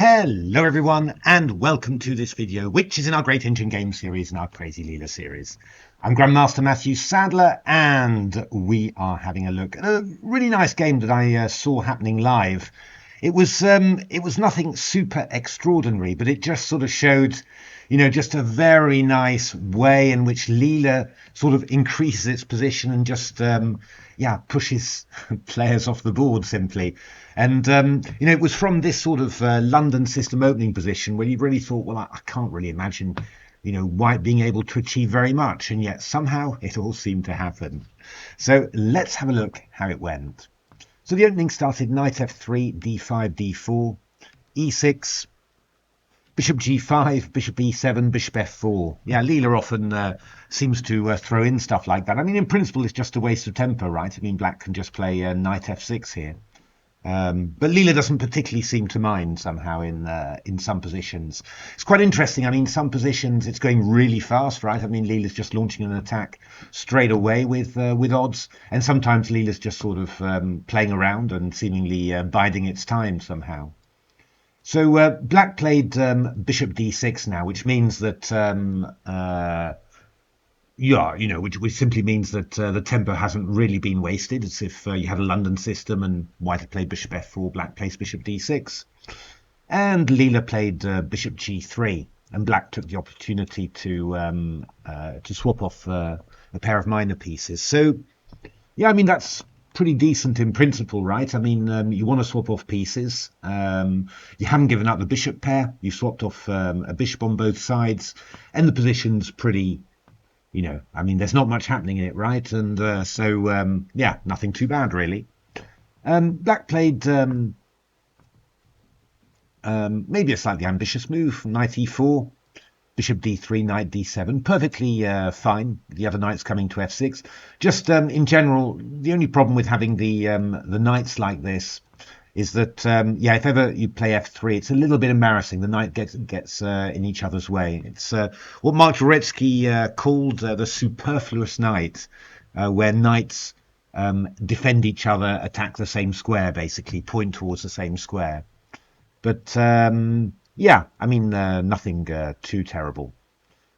Hello everyone and welcome to this video, which is in our Great Ancient Game series and our Crazy Leela series. I'm Grandmaster Matthew Sadler and we are having a look at a really nice game that I saw happening live. It was nothing super extraordinary, but it just sort of showed, just a very nice way in which Leela sort of increases its position and just, pushes players off the board simply. And, it was from this sort of London system opening position where you really thought, well, I can't really imagine, White being able to achieve very much. And yet somehow it all seemed to happen. So let's have a look how it went. So the opening started knight f3, d5, d4, e6, bishop g5, bishop e7, bishop f4. Yeah, Leela often seems to throw in stuff like that. I mean, in principle, it's just a waste of tempo, right? I mean, black can just play knight f6 here. But Leela doesn't particularly seem to mind somehow in some positions. It's quite interesting. I mean, some positions it's going really fast, right? I mean, Leela's just launching an attack straight away with odds, and sometimes Leela's just sort of playing around and seemingly biding its time somehow. So black played bishop d6 now, which means that which simply means that the tempo hasn't really been wasted. It's if you had a London system and White had played bishop f4, black plays bishop d6. And Leela played bishop g3, and black took the opportunity to swap off a pair of minor pieces. So, yeah, I mean, that's pretty decent in principle, right? I mean, you want to swap off pieces. You haven't given up the bishop pair. You swapped off a bishop on both sides, and the position's pretty... I mean, there's not much happening in it, right? And nothing too bad, really. Black played maybe a slightly ambitious move, knight e4, bishop d3, knight d7. Perfectly fine. The other knight's coming to f6. Just in general, the only problem with having the knights like this is that, if ever you play f3, it's a little bit embarrassing. The knight gets in each other's way. It's what Mark Turetsky called the superfluous knight, where knights defend each other, attack the same square, basically, point towards the same square. But, I mean, nothing too terrible.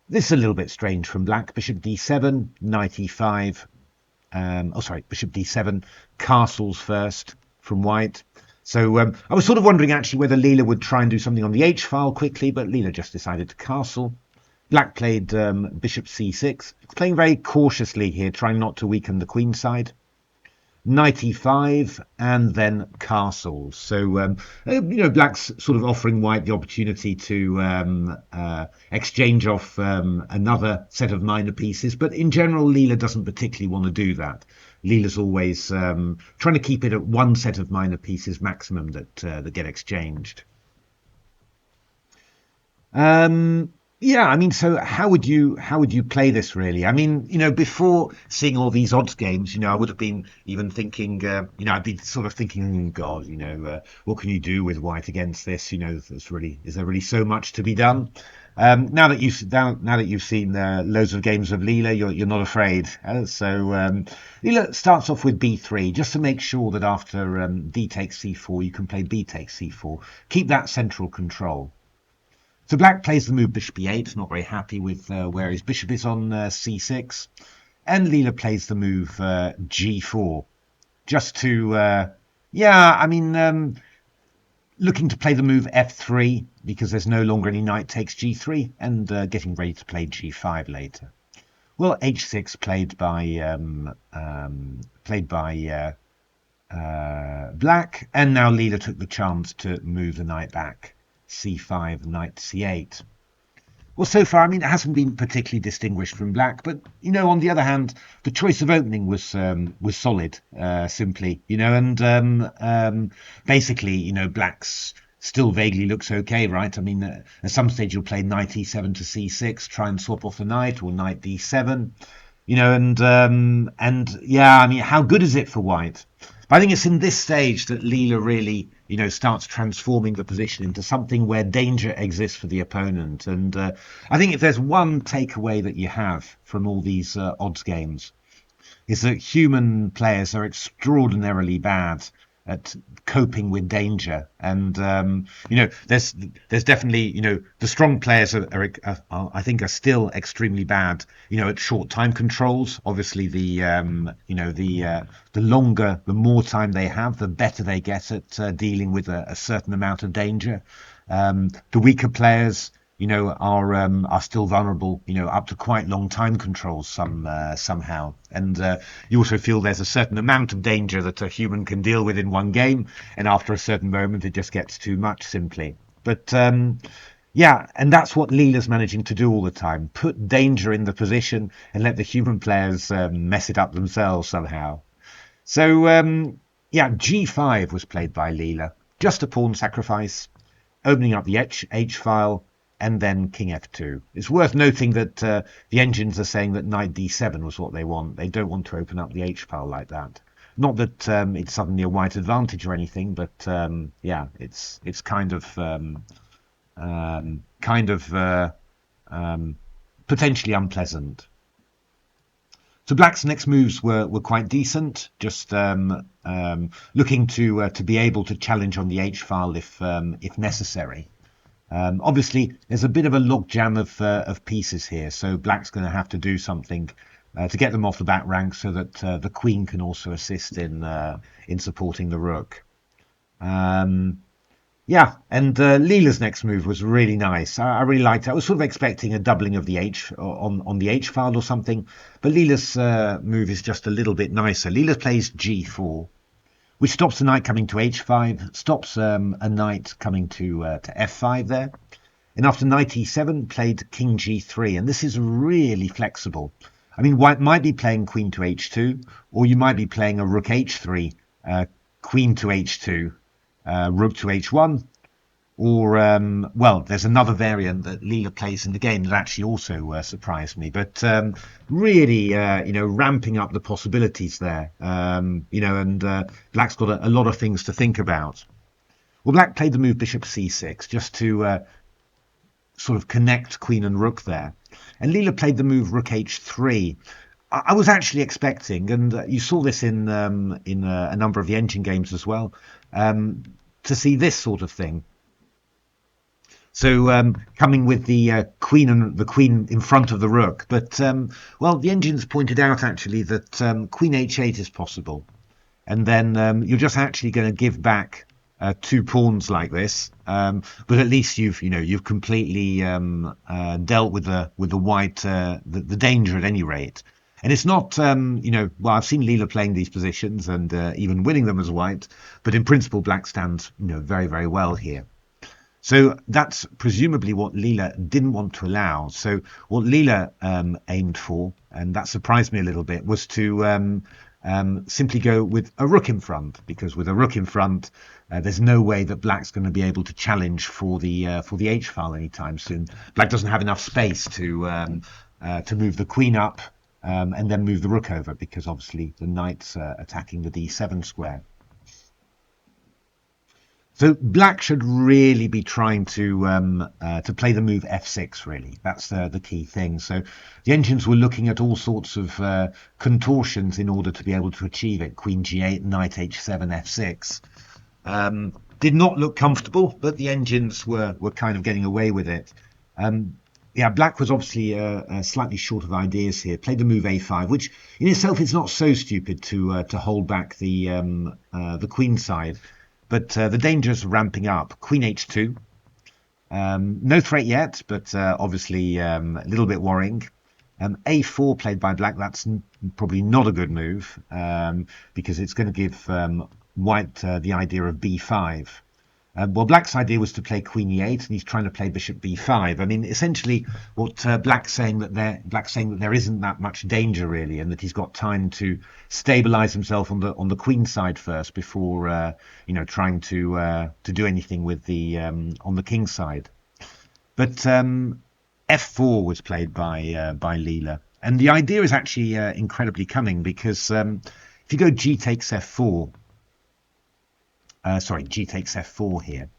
This is a little bit strange from black. Bishop d7, knight e5. Bishop d7, castles first from white. So I was sort of wondering actually whether Leela would try and do something on the h-file quickly, but Leela just decided to castle. Black played bishop c6, playing very cautiously here, trying not to weaken the queen side. Knight e5 and then castles. So black's sort of offering white the opportunity to exchange off another set of minor pieces, but in general Leela doesn't particularly want to do that. Leela's always trying to keep it at one set of minor pieces maximum that get exchanged. I mean, so how would you play this really? I mean, before seeing all these odds games, I would have been even thinking, I'd be sort of thinking, God, what can you do with white against this? Is there really so much to be done? Now that you've seen loads of games of Leela, you're not afraid. Leela starts off with b3 just to make sure that after d takes c4, you can play b takes c4. Keep that central control. So black plays the move bishop e8, not very happy with where his bishop is on c6. And Leela plays the move g4, just to, looking to play the move f3 because there's no longer any knight takes g3 and getting ready to play g5 later. Well, h6 played by black, and now Leela took the chance to move the knight back. c5, knight c8. Well, so far, I mean, it hasn't been particularly distinguished from black, but, on the other hand, the choice of opening was solid, simply, and basically, black's still vaguely looks okay, right? I mean, at some stage you'll play knight e7 to c6, try and swap off a knight, or knight d7, I mean, how good is it for white? But I think it's in this stage that Leela really, starts transforming the position into something where danger exists for the opponent. And I think if there's one takeaway that you have from all these odds games, is that human players are extraordinarily bad at coping with danger. And there's definitely, the strong players are I think are still extremely bad, at short time controls. Obviously, the the more time they have, the better they get at dealing with a certain amount of danger. The weaker players, are still vulnerable, up to quite long time controls somehow. And you also feel there's a certain amount of danger that a human can deal with in one game, and after a certain moment it just gets too much simply. But yeah, and that's what Leela's managing to do all the time: put danger in the position and let the human players mess it up themselves somehow. So yeah, G5 was played by Leela, just a pawn sacrifice, opening up the H file, and then king f2. It's worth noting that the engines are saying that knight d7 was what they want. They don't want to open up the H file like that. Not that it's suddenly a white advantage or anything, but yeah, it's kind of potentially unpleasant. So Black's next moves were quite decent, just looking to be able to challenge on the H file if necessary. Obviously, there's a bit of a logjam of pieces here, so Black's going to have to do something to get them off the back rank, so that the Queen can also assist in supporting the Rook. Yeah, and Leela's next move was really nice. I really liked it. I was sort of expecting a doubling of the H on the H file or something, but Leela's move is just a little bit nicer. Leela plays G4, which stops the knight coming to H5, stops a knight coming to F5 there. And after knight E7, played King G3, and this is really flexible. I mean, White might be playing Queen to H2, or you might be playing a Rook H3, Queen to H2, Rook to H1, or well, there's another variant that Leela plays in the game that actually also surprised me. But really, ramping up the possibilities there. And Black's got a lot of things to think about. Well, Black played the move Bishop C6 just to sort of connect Queen and Rook there, and Leela played the move Rook H3. I was actually expecting, and you saw this in a number of the engine games as well, to see this sort of thing. So coming with the Queen in front of the Rook, but well, the engines pointed out actually that Queen H8 is possible, and then you're just actually going to give back 2 pawns like this, but at least you've completely dealt with the white the danger at any rate. And it's not, well, I've seen Leela playing these positions and even winning them as white, but in principle, Black stands, very, very well here. So that's presumably what Leela didn't want to allow. So what Leela aimed for, and that surprised me a little bit, was to simply go with a Rook in front, because with a Rook in front, there's no way that Black's going to be able to challenge for the H file anytime soon. Black doesn't have enough space to move the Queen up. And then move the Rook over, because obviously the knight's attacking the D7 square. So Black should really be trying to play the move F6, really. That's the key thing. So the engines were looking at all sorts of contortions in order to be able to achieve it. Queen G8, Knight H7, F6. Did not look comfortable, but the engines were kind of getting away with it. Yeah, Black was obviously slightly short of ideas here. Played the move A5, which in itself is not so stupid to hold back the Queen side, but the danger's ramping up. Queen H2, no threat yet, but obviously a little bit worrying. A4 played by Black. That's probably not a good move, because it's going to give White the idea of B5. Well, Black's idea was to play Queen E8, and he's trying to play Bishop B5. I mean, essentially, what Black's saying that there isn't that much danger really, and that he's got time to stabilize himself on the Queen side first before trying to do anything with the on the King side. But F4 was played by Leela, and the idea is actually incredibly cunning, because if you go G takes F4. Sorry, G takes F4 here.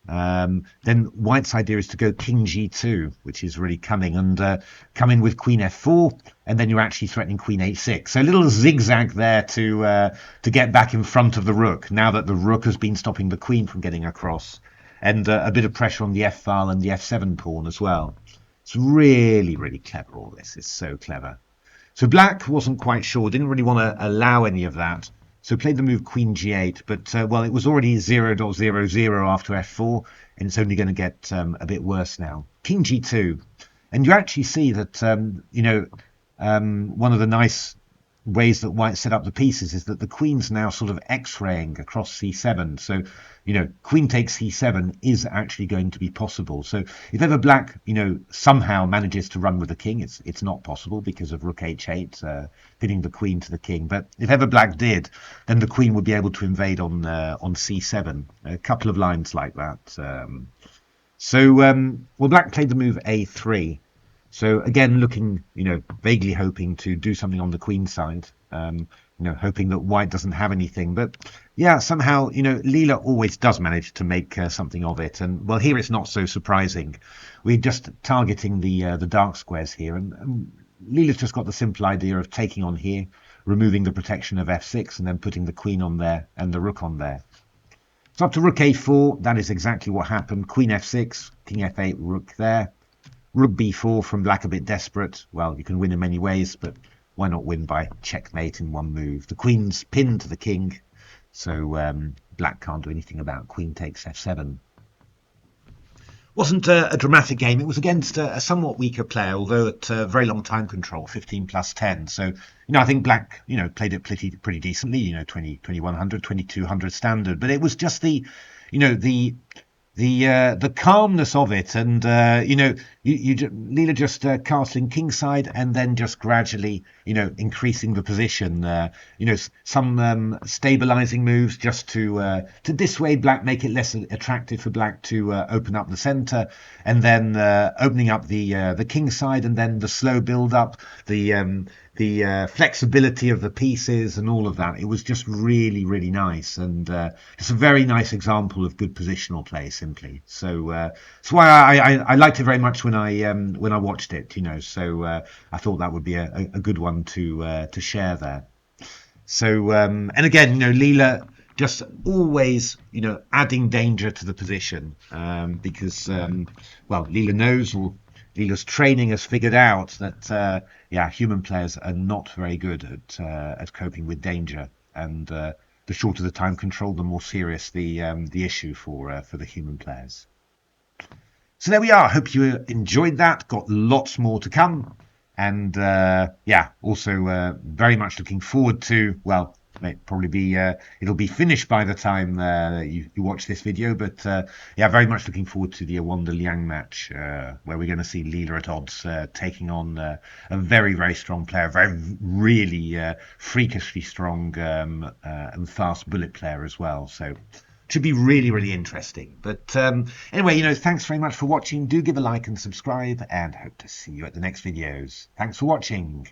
Then White's idea is to go King G2, which is really cunning, and come in with Queen F4, and then you're actually threatening Queen H6. So a little zigzag there to get back in front of the rook, now that the rook has been stopping the queen from getting across, and a bit of pressure on the F file and the F7 pawn as well. It's really, really clever, all this. It's so clever. So Black wasn't quite sure, didn't really want to allow any of that. So played the move Queen G8, but well, it was already 0.00 after F4, and it's only going to get a bit worse now. King G2, and you actually see that one of the nice ways that White set up the pieces is that the queen's now sort of x-raying across c7. So, queen takes c7 is actually going to be possible. So if ever Black, somehow manages to run with the king, it's not possible because of rook h8, pinning the queen to the king. But if ever Black did, then the queen would be able to invade on c7. A couple of lines like that. Well, Black played the move a3. So again, looking, vaguely hoping to do something on the queen side, hoping that White doesn't have anything. But yeah, somehow, Leela always does manage to make something of it. And well, here it's not so surprising. We're just targeting the dark squares here. And Leela's just got the simple idea of taking on here, removing the protection of f6, and then putting the queen on there and the rook on there. So up to rook a4, that is exactly what happened. Queen f6, king f8, rook there. Rook b4 from Black, a bit desperate. Well, you can win in many ways, but why not win by checkmate in one move? The queen's pinned to the king, so Black can't do anything about queen takes f7. Wasn't a dramatic game. It was against a somewhat weaker player, although at very long time control, 15 plus 10. So, I think Black, played it pretty decently, 2100, 2200 standard. But it was just the calmness of it, and Leela just castling kingside and then just gradually increasing the position, some stabilizing moves just to dissuade Black, make it less attractive for Black to open up the center, and then opening up the king side, and then the slow build up, the flexibility of the pieces and all of that. It was just really, really nice, and it's a very nice example of good positional play, simply. So that's why I liked it very much when I watched it. So I thought that would be a good one to share there. So and again, Leela just always adding danger to the position, because well, Leela knows, or Leela's training has figured out that human players are not very good at coping with danger, and the shorter the time control, the more serious the issue for the human players. So there we are. Hope you enjoyed that. Got lots more to come, and also very much looking forward to, well, probably be it'll be finished by the time you watch this video, but very much looking forward to the Wanda Liang match, where we're going to see Leela at odds taking on a very, very strong player, very really freakishly strong and fast bullet player as well. So should be really, really interesting. But anyway, thanks very much for watching. Do give a like and subscribe, and hope to see you at the next videos. Thanks for watching.